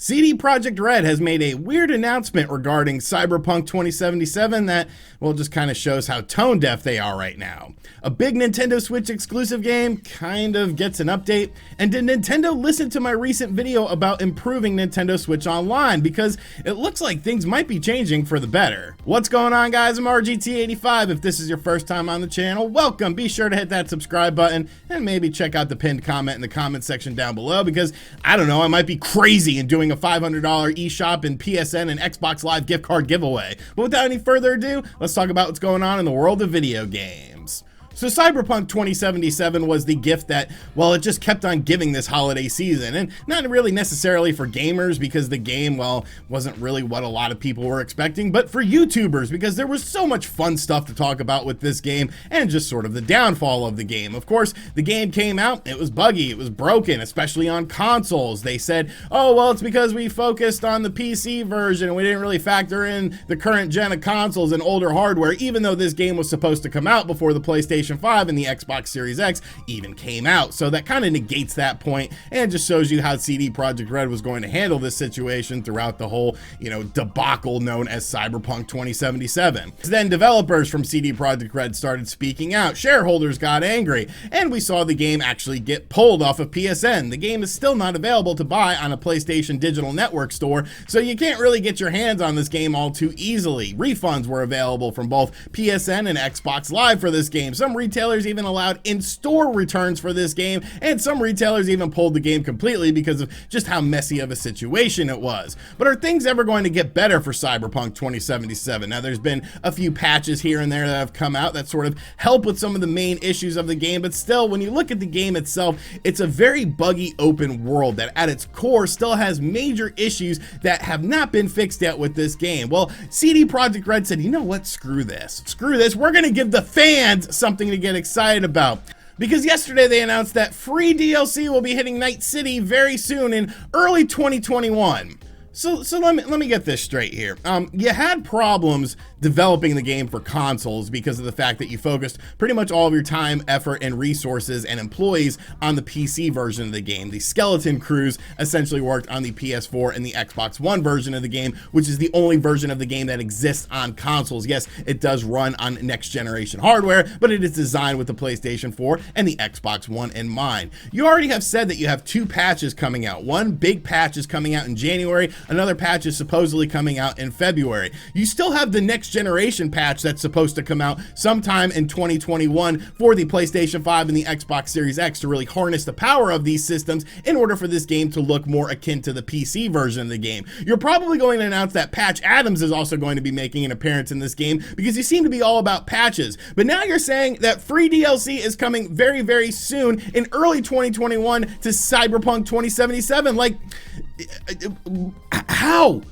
CD Projekt Red has made a weird announcement regarding Cyberpunk 2077 that, well, just kind of shows how tone deaf they are right now. A big Nintendo Switch exclusive game kind of gets an update, and did Nintendo listen to my recent video about improving Nintendo Switch Online? Because it looks like things might be changing for the better. What's going on, guys? I'm RGT85. If this is your first time on the channel, welcome. Be sure to hit that subscribe button and maybe check out the pinned comment in the comment section down below, because I don't know, I might be crazy and doing a $500 eShop and PSN and Xbox Live gift card giveaway. But without any further ado, let's talk about what's going on in the world of video games. So Cyberpunk 2077 was the gift that, well, it just kept on giving this holiday season, and not really necessarily for gamers because the game, well, wasn't really what a lot of people were expecting, but for YouTubers because there was so much fun stuff to talk about with this game and just sort of the downfall of the game. Of course, the game came out, it was buggy, it was broken, especially on consoles. They said, oh, well, it's because we focused on the PC version and we didn't really factor in the current gen of consoles and older hardware, even though this game was supposed to come out before the PlayStation 5 and the Xbox Series X even came out. So that kind of negates that point and just shows you how CD Projekt Red was going to handle this situation throughout the whole, debacle known as Cyberpunk 2077. Then developers from CD Projekt Red started speaking out, shareholders got angry, and we saw the game actually get pulled off of PSN. The game is still not available to buy on a PlayStation Digital Network store, so you can't really get your hands on this game all too easily. Refunds were available from both PSN and Xbox Live for this game. Some retailers even allowed in-store returns for this game, and some retailers even pulled the game completely because of just how messy of a situation it was. But are things ever going to get better for Cyberpunk 2077? Now, there's been a few patches here and there that have come out that sort of help with some of the main issues of the game, but still, when you look at the game itself, it's a very buggy open world that at its core still has major issues that have not been fixed yet with this game. Well, CD Projekt Red said, you know what, screw this, we're gonna give the fans something to get excited about. Because yesterday they announced that free DLC will be hitting Night City very soon in early 2021. So let me get this straight here. You had problems developing the game for consoles because of the fact that you focused pretty much all of your time, effort, and resources and employees on the PC version of the game. The skeleton crews essentially worked on the PS4 and the Xbox One version of the game, which is the only version of the game that exists on consoles. Yes, it does run on next generation hardware, but it is designed with the PlayStation 4 and the Xbox One in mind. You already have said that you have two patches coming out. One big patch is coming out in January, another patch is supposedly coming out in February. You still have the next generation patch that's supposed to come out sometime in 2021 for the PlayStation 5 and the Xbox Series X to really harness the power of these systems in order for this game to look more akin to the PC version of the game. You're probably going to announce that Patch Adams is also going to be making an appearance in this game because you seem to be all about patches. But now you're saying that free DLC is coming very, very soon in early 2021 to Cyberpunk 2077. Like, how?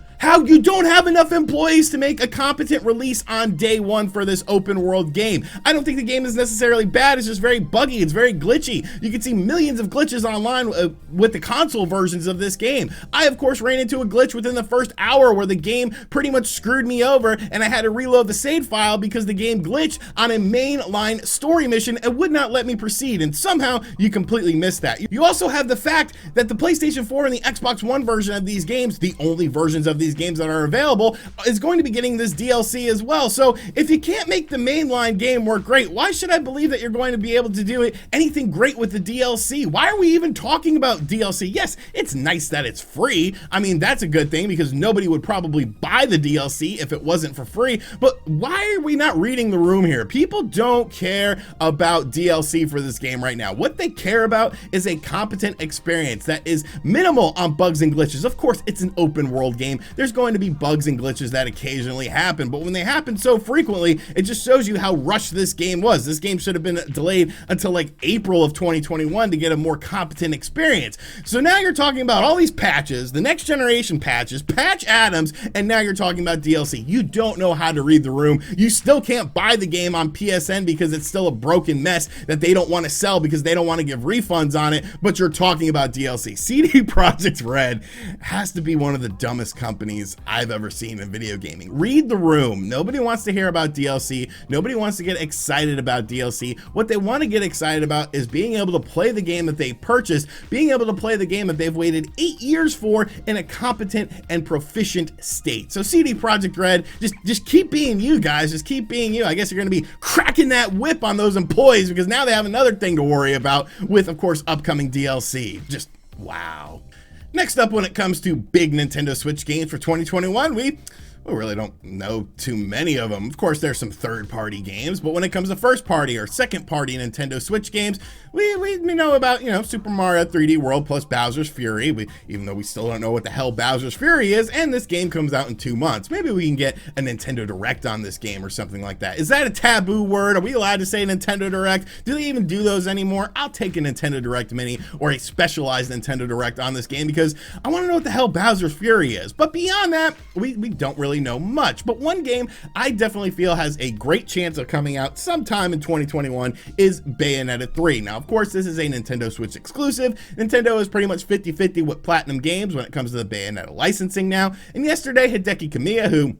You don't have enough employees to make a competent release on day one for this open world game. I don't think the game is necessarily bad, it's just very buggy, it's very glitchy. You can see millions of glitches online with the console versions of this game. I, of course, ran into a glitch within the first hour where the game pretty much screwed me over and I had to reload the save file because the game glitched on a mainline story mission and would not let me proceed, and somehow you completely missed that. You also have the fact that the PlayStation 4 and the Xbox One version of these games, the only versions of these games that are available, is going to be getting this DLC as well. So if you can't make the mainline game work great, why should I believe that you're going to be able to do anything great with the DLC? Why are we even talking about DLC? Yes, it's nice that it's free. I mean, that's a good thing because nobody would probably buy the DLC if it wasn't for free. But why are we not reading the room here? People don't care about DLC for this game right now. What they care about is a competent experience that is minimal on bugs and glitches. Of course, it's an open world game. There's going to be bugs and glitches that occasionally happen, but when they happen so frequently, it just shows you how rushed this game was. This game should have been delayed until like April of 2021 to get a more competent experience. So now you're talking about all these patches, the next generation patches, Patch Adams, and now you're talking about DLC. You don't know how to read the room. You still can't buy the game on PSN because it's still a broken mess that they don't want to sell because they don't want to give refunds on it, but you're talking about DLC. CD Projekt Red has to be one of the dumbest companies companies I've ever seen in video gaming. Read the room. Nobody wants to hear about DLC. Nobody wants to get excited about DLC. What they want to get excited about is being able to play the game that they purchased, being able to play the game that they've waited 8 years for in a competent and proficient state. So CD Projekt Red, just keep being you guys, just keep being you. I guess you're going to be cracking that whip on those employees because now they have another thing to worry about with, of course, upcoming DLC. Just wow. Next up, when it comes to big Nintendo Switch games for 2021, we really don't know too many of them. Of course, there's some third-party games, but when it comes to first-party or second-party Nintendo Switch games, we know about, Super Mario 3D World plus Bowser's Fury, even though we still don't know what the hell Bowser's Fury is, and this game comes out in 2 months. Maybe we can get a Nintendo Direct on this game or something like that. Is that a taboo word? Are we allowed to say Nintendo Direct? Do they even do those anymore? I'll take a Nintendo Direct Mini or a specialized Nintendo Direct on this game because I want to know what the hell Bowser's Fury is. But beyond that, we don't really know much. But one game I definitely feel has a great chance of coming out sometime in 2021 is Bayonetta 3. Now, of course, this is a Nintendo Switch exclusive. Nintendo is pretty much 50-50 with Platinum Games when it comes to the Bayonetta licensing now. And yesterday, Hideki Kamiya, who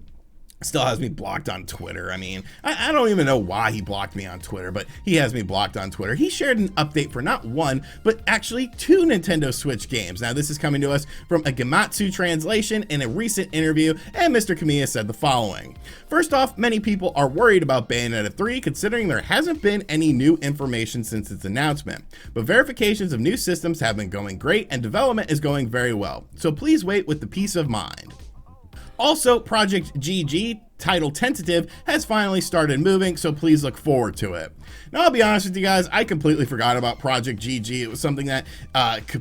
still has me blocked on Twitter. I mean, I don't even know why he blocked me on Twitter, but he has me blocked on Twitter. He shared an update for not one, but actually 2 Nintendo Switch games. Now, this is coming to us from a Gematsu translation in a recent interview, and Mr. Kamiya said the following. First off, many people are worried about Bayonetta 3 considering there hasn't been any new information since its announcement, but verifications of new systems have been going great and development is going very well. So please wait with the peace of mind. Also, Projekt GG, title tentative, has finally started moving, so please look forward to it. Now, I'll be honest with you guys, I completely forgot about Projekt GG. It was something that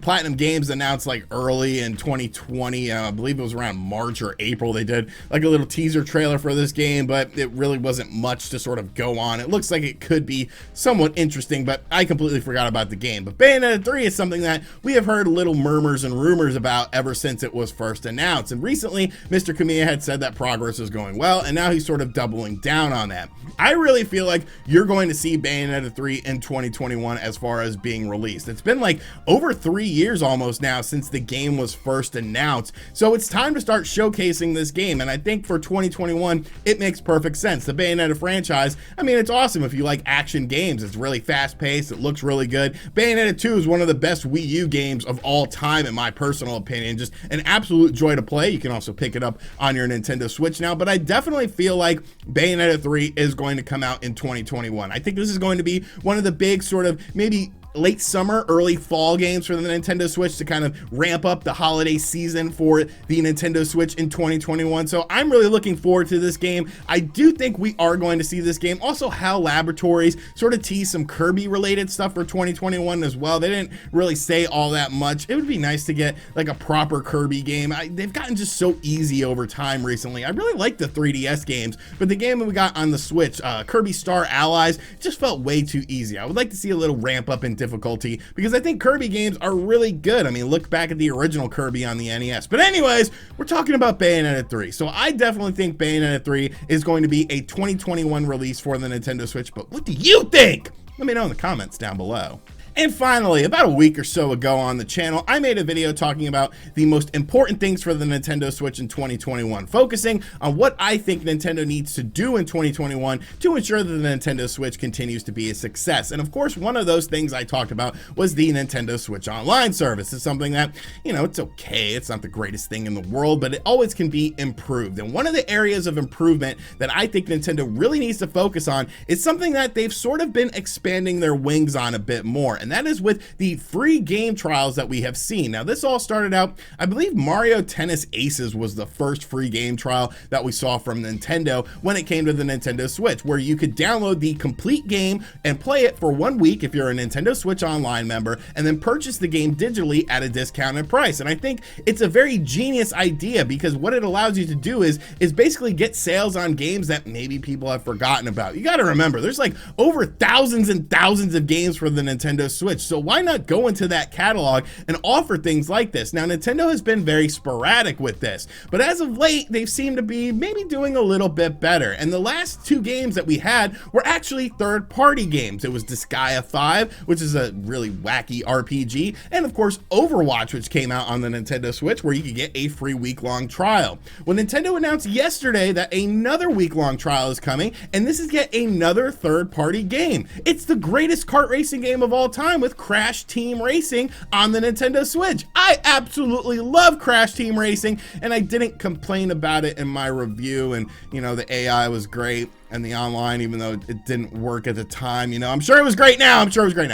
Platinum Games announced like early in 2020. I believe it was around March or April. They did like a little teaser trailer for this game, but it really wasn't much to sort of go on. It looks like it could be somewhat interesting, but I completely forgot about the game. But Bayonetta 3 is something that we have heard little murmurs and rumors about ever since it was first announced. And recently, Mr. Kamiya had said that progress is going well, and now he's sort of doubling down on that. I really feel like you're going to see Bayonetta 3 in 2021 as far as being released. It's been like over 3 years almost now since the game was first announced, so it's time to start showcasing this game, and I think for 2021 it makes perfect sense. The Bayonetta franchise, I mean, it's awesome if you like action games. It's really fast paced, it looks really good. Bayonetta 2 is one of the best Wii U games of all time in my personal opinion, just an absolute joy to play. You can also pick it up on your Nintendo Switch now, but I definitely feel like Bayonetta 3 is going to come out in 2021. I think this is going to be one of the big sort of maybe late summer, early fall games for the Nintendo Switch to kind of ramp up the holiday season for the Nintendo Switch in 2021. So I'm really looking forward to this game. I do think we are going to see this game. Also, HAL Laboratories sort of teased some Kirby related stuff for 2021 as well. They didn't really say all that much. It would be nice to get like a proper Kirby game. They've gotten just so easy over time recently. I really like the 3DS games, but the game that we got on the Switch, Kirby Star Allies, just felt way too easy. I would like to see a little ramp up in difficulty because I think Kirby games are really good. I mean, look back at the original Kirby on the NES. But anyways, we're talking about Bayonetta 3. So I definitely think Bayonetta 3 is going to be a 2021 release for the Nintendo Switch. But what do you think? Let me know in the comments down below. And finally, about a week or so ago on the channel, I made a video talking about the most important things for the Nintendo Switch in 2021, focusing on what I think Nintendo needs to do in 2021 to ensure that the Nintendo Switch continues to be a success. And of course, one of those things I talked about was the Nintendo Switch Online service. It's something that, it's okay. It's not the greatest thing in the world, but it always can be improved. And one of the areas of improvement that I think Nintendo really needs to focus on is something that they've sort of been expanding their wings on a bit more. And that is with the free game trials that we have seen. Now, this all started out, I believe Mario Tennis Aces was the first free game trial that we saw from Nintendo when it came to the Nintendo Switch, where you could download the complete game and play it for 1 week if you're a Nintendo Switch Online member, and then purchase the game digitally at a discounted price. And I think it's a very genius idea because what it allows you to do is basically get sales on games that maybe people have forgotten about. You got to remember, there's like over thousands and thousands of games for the Nintendo Switch. So why not go into that catalog and offer things like this? Now, Nintendo has been very sporadic with this, but as of late, they seem to be maybe doing a little bit better. And the last two games that we had were actually third-party games. It was Disgaea 5, which is a really wacky RPG, and of course, Overwatch, which came out on the Nintendo Switch, where you could get a free week-long trial. Well, Nintendo announced yesterday that another week-long trial is coming, and this is yet another third-party game. It's the greatest kart racing game of all time with Crash Team Racing on the Nintendo Switch. I absolutely love Crash Team Racing, and I didn't complain about it in my review, and you know, the AI was great and the online, even though it didn't work at the time, you know, I'm sure it was great now.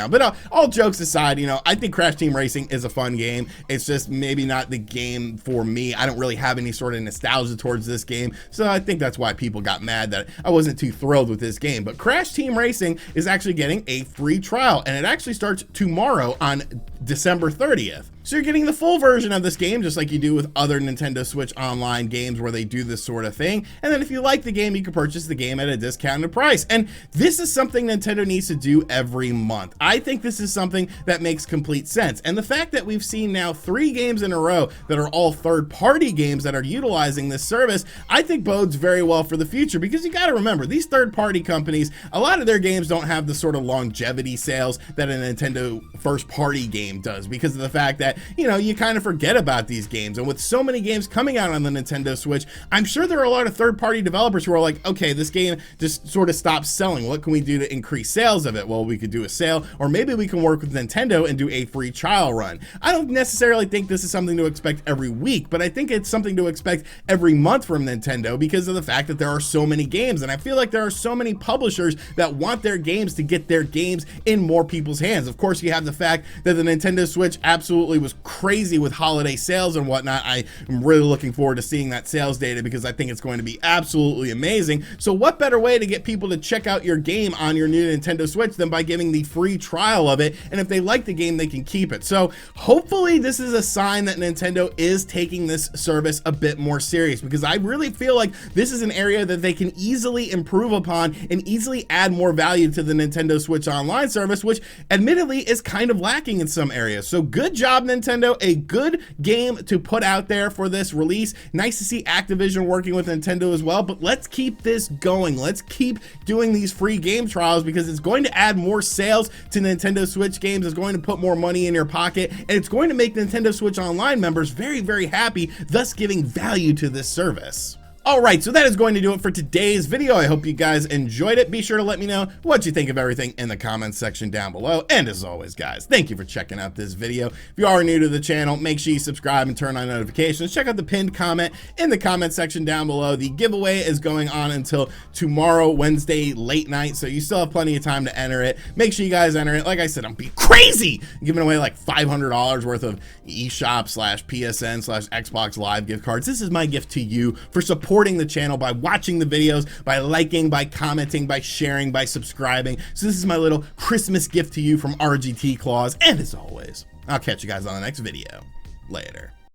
But all jokes aside, you know, I think Crash Team Racing is a fun game. It's just maybe not the game for me. I don't really have any sort of nostalgia towards this game, so I think that's why people got mad that I wasn't too thrilled with this game. But Crash Team Racing is actually getting a free trial, and it actually starts tomorrow on December 30th. So you're getting the full version of this game, just like you do with other Nintendo Switch Online games where they do this sort of thing. And then if you like the game, you can purchase the game at a discounted price. And this is something Nintendo needs to do every month. I think this is something that makes complete sense. And the fact that we've seen now 3 games in a row that are all third-party games that are utilizing this service, I think bodes very well for the future, because you got to remember, these third-party companies, a lot of their games don't have the sort of longevity sales that a Nintendo first-party game does, because of the fact that, you know, you kind of forget about these games. And with so many games coming out on the Nintendo Switch, I'm sure there are a lot of third-party developers who are like, okay, this game just sort of stopped selling. What can we do to increase sales of it? Well, we could do a sale, or maybe we can work with Nintendo and do a free trial run. I don't necessarily think this is something to expect every week, but I think it's something to expect every month from Nintendo, because of the fact that there are so many games. And I feel like there are so many publishers that want their games to get their games in more people's hands. Of course, you have the fact that the Nintendo Switch absolutely was crazy with holiday sales and whatnot. I am really looking forward to seeing that sales data, because I think it's going to be absolutely amazing. So what better way to get people to check out your game on your new Nintendo Switch than by giving the free trial of it? And if they like the game, they can keep it. So hopefully this is a sign that Nintendo is taking this service a bit more serious, because I really feel like this is an area that they can easily improve upon and easily add more value to the Nintendo Switch Online service, which admittedly is kind of lacking in some areas. So good job, Nintendo. A good game to put out there for this release. Nice to see Activision working with Nintendo as well, but let's keep this going. Let's keep doing these free game trials, because it's going to add more sales to Nintendo Switch games. It's going to put more money in your pocket, and it's going to make Nintendo Switch Online members very, very happy, thus giving value to this service. Alright, so that is going to do it for today's video. I hope you guys enjoyed it. Be sure to let me know what you think of everything in the comments section down below. And as always, guys, thank you for checking out this video. If you are new to the channel, make sure you subscribe and turn on notifications. Check out the pinned comment in the comment section down below. The giveaway is going on until tomorrow, Wednesday, late night, so you still have plenty of time to enter it. Make sure you guys enter it. Like I said, I'm being crazy giving away like $500 worth of eShop/PSN/Xbox Live gift cards. This is my gift to you for supporting the channel by watching the videos, by liking, by commenting, by sharing, by subscribing. So this is my little Christmas gift to you from RGT Claus. And as always, I'll catch you guys on the next video. Later.